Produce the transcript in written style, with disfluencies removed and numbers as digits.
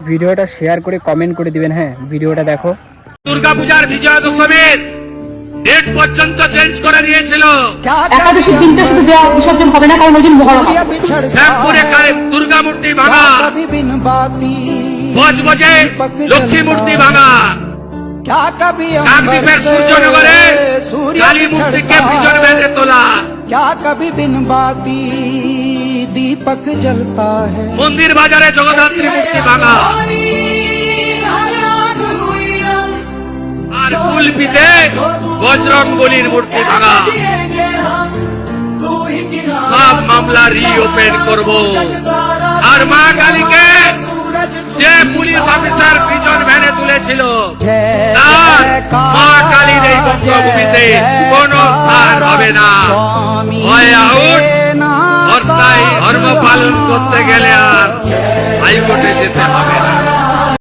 ভিডিওটা শেয়ার করে কমেন্ট করে দিবেন। হ্যাঁ, ভিডিওটা দেখো। দুর্গাপূজার বিজয়া দশমীর ডেট পর্যন্ত চেঞ্জ করে দিয়েছিল। একাদশীর দিনটা শুধু দেওয়া বিসর্জন হবে না, কারণ ওই দিন মহরম। শ্যামপুরে দুর্গা মূর্তি ভাঙা, বজবজে লক্ষ্মী মূর্তি ভাঙা, কাকদ্বীপের সূর্যনগরে কালী মূর্তিকে পিছন বেঁধে তোলা, दीपक जलता है মন্দির বাজারে জগদ্ধাত্রী মূর্তি ভাঙা, আর কুলপিতে বজরংবলীর মূর্তি ভাঙা। সব মামলা রিওপেন করব। আর মা কালীকে যে পুলিশ অফিসার পিছন ভ্যানে তুলেছিল, তার মা কালীর এই বঙ্গভূমিতে কোন স্থান হবে না। হয় আউট, ধর্ম পালন করতে গেলে আর হাইকোর্টে যেতে হবে না।